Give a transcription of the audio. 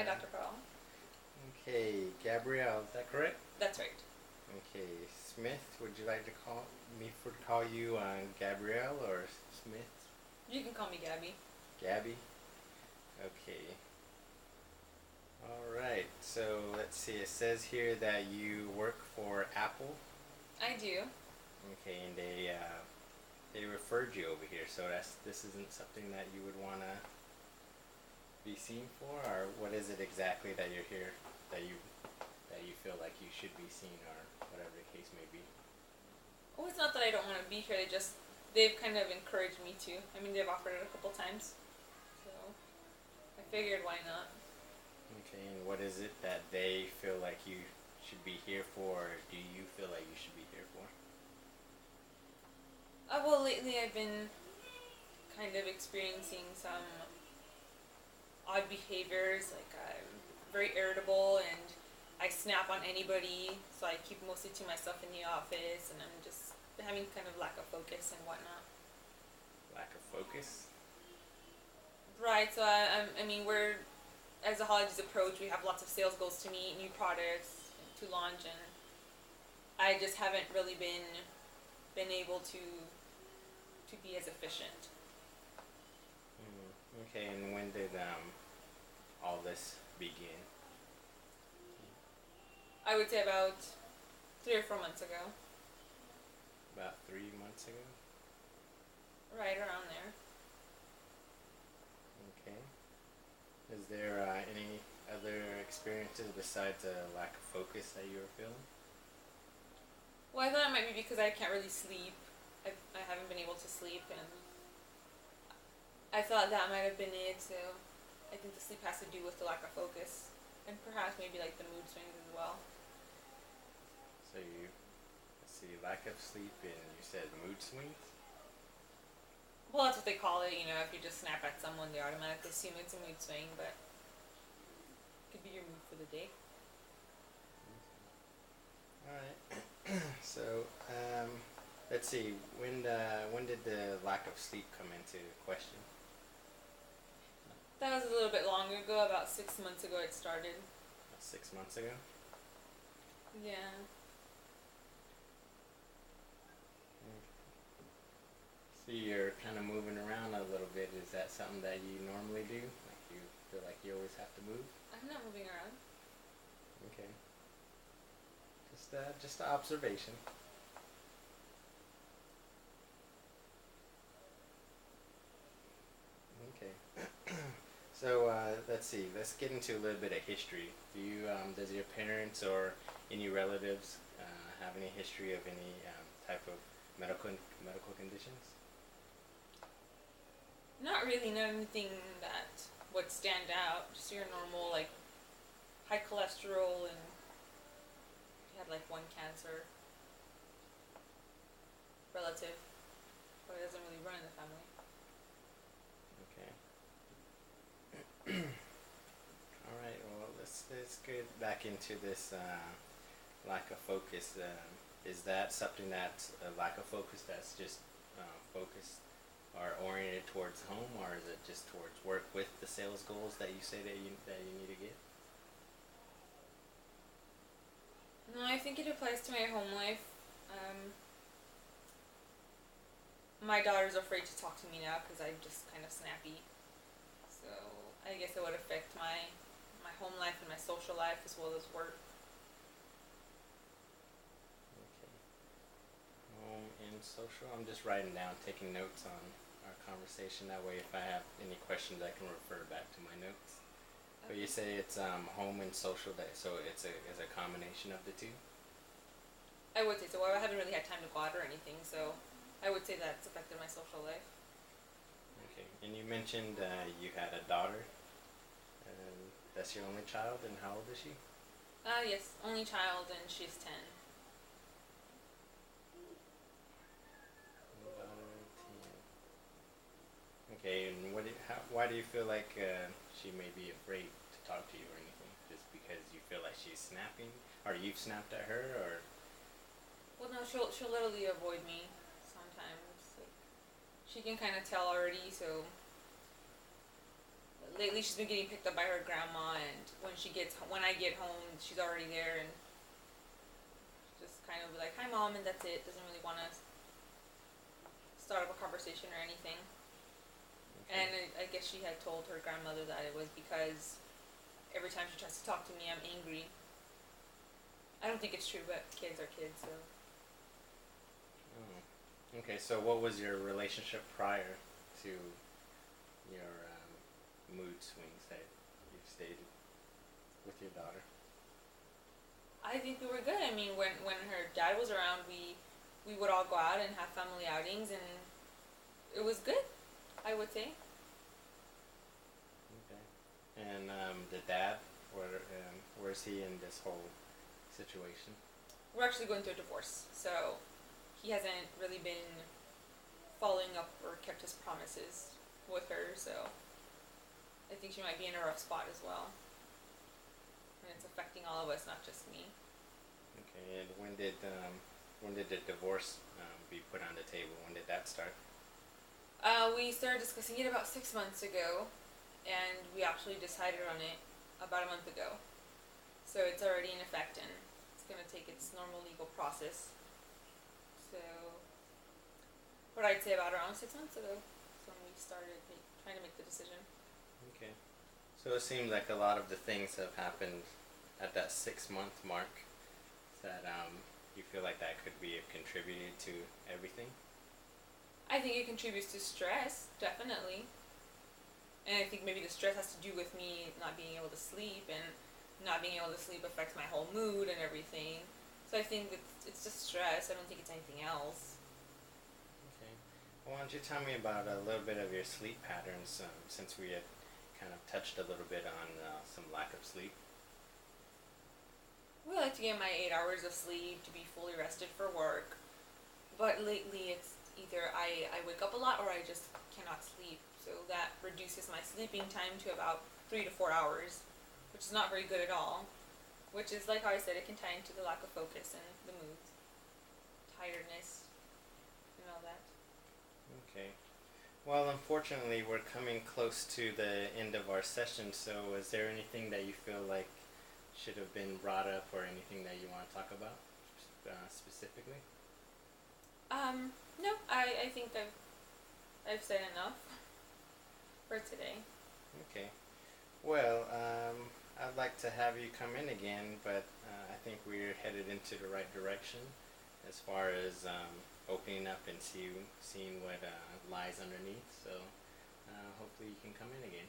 Hi, Dr. Pearl. Okay, Gabrielle, is that correct? That's right. Okay, Smith, would you like to call you Gabrielle or Smith? You can call me Gabby. Gabby? Okay. All right. So let's see. It says here that you work for Apple. I do. Okay, and they referred you over here. So this isn't something that you would wanna be seen for, or what is it exactly that you're here that you feel like you should be seen, or whatever the case may be. Oh, it's not that I don't want to be here. They've kind of encouraged me to. I mean, they've offered it a couple times. So, I figured why not. Okay, and what is it that they feel like you should be here for, or do you feel like you should be here for? Well, lately I've been kind of experiencing some odd behaviors. Like, I'm very irritable and I snap on anybody, so I keep mostly to myself in the office, and I'm just having kind of lack of focus and whatnot. Lack of focus? Right, so I mean, as the holidays approach, we have lots of sales goals to meet, new products to launch, and I just haven't really been able to be as efficient. Okay, and when did all this begin? I would say about 3 or 4 months ago, About 3 months ago? right around there. Okay. Is there any other experiences besides a lack of focus that you were feeling? Well, I thought it might be because I can't really sleep. I haven't been able to sleep, and I thought that might have been it. So I think the sleep has to do with the lack of focus, and perhaps maybe like the mood swings as well. So let's see, lack of sleep, and you said mood swings? Well, that's what they call it. If you just snap at someone, they automatically assume it's a mood swing, but it could be your mood for the day. Alright. So, let's see, when did the lack of sleep come into question? That was a little bit longer ago, about 6 months ago it started. About 6 months ago? Yeah. So you're kind of moving around a little bit. Is that something that you normally do? Like you feel like you always have to move? I'm not moving around. Okay. Just an observation. Okay. So let's see. Let's get into a little bit of history. Does your parents or any relatives have any history of any type of medical conditions? Not really, not anything that would stand out. Just your normal, like, high cholesterol, and you had, like, one cancer relative, but it doesn't really run in the family. Okay. All right. Well, let's get back into this lack of focus. Is that something that's a lack of focus that's just focused or oriented towards home, or is it just towards work with the sales goals that you say that you need to get? No, I think it applies to my home life. Um, my daughter's afraid to talk to me now because I'm just kind of snappy. So I guess it would affect my home life and my social life as well as work. Okay. Home and social. I'm just writing down, taking notes on our conversation. That way, if I have any questions, I can refer back to my notes. But you say it's home and social day, so it's a combination of the two. I would say so. Well, I haven't really had time to go out or anything, so I would say that's affected my social life. Okay. And you mentioned you had a daughter, and that's your only child. And how old is she? Yes, only child, and she's 10. Daughter, 10. Okay. And why do you feel like she may be afraid to talk to you or anything? Just because you feel like she's snapping, or you've snapped at her, or? Well, no, she'll literally avoid me sometimes. Like, she can kind of tell already, so lately she's been getting picked up by her grandma, and when I get home, she's already there, and just kind of like, "Hi, mom," and that's it. Doesn't really want to start up a conversation or anything. Okay. And I guess she had told her grandmother that it was because every time she tries to talk to me, I'm angry. I don't think it's true, but kids are kids, so. Oh. Okay. So what was your relationship prior to your mood swings that you've stated with your daughter? I think we were good. I mean, when her dad was around, we would all go out and have family outings, and it was good, I would say. Okay. And the dad, where's he in this whole situation? We're actually going through a divorce, so he hasn't really been following up or kept his promises with her, so I think she might be in a rough spot as well. And it's affecting all of us, not just me. Okay. And when did the divorce be put on the table? When did that start? We started discussing it about 6 months ago, and we actually decided on it about a month ago. So it's already in effect, and it's going to take its normal legal process. So, what I'd say about around 6 months ago, is when we started trying to make the decision. Okay. So it seems like a lot of the things have happened at that 6 month mark that you feel like that could be contributed to everything. I think it contributes to stress, definitely. And I think maybe the stress has to do with me not being able to sleep, and not being able to sleep affects my whole mood and everything. So I think it's just stress. I don't think it's anything else. Okay. Well, why don't you tell me about a little bit of your sleep patterns, since we had kind of touched a little bit on some lack of sleep. We like to get my 8 hours of sleep to be fully rested for work. But lately it's either I wake up a lot or I just cannot sleep. So that reduces my sleeping time to about 3 to 4 hours, which is not very good at all. Which is, like how I said, it can tie into the lack of focus and the moods, tiredness, and all that. Okay. Well, unfortunately, we're coming close to the end of our session. So, is there anything that you feel like should have been brought up, or anything that you want to talk about specifically? No, I think I've said enough for today. Okay. Well, I'd like to have you come in again, but I think we're headed into the right direction as far as opening up and seeing what lies underneath. So hopefully you can come in again.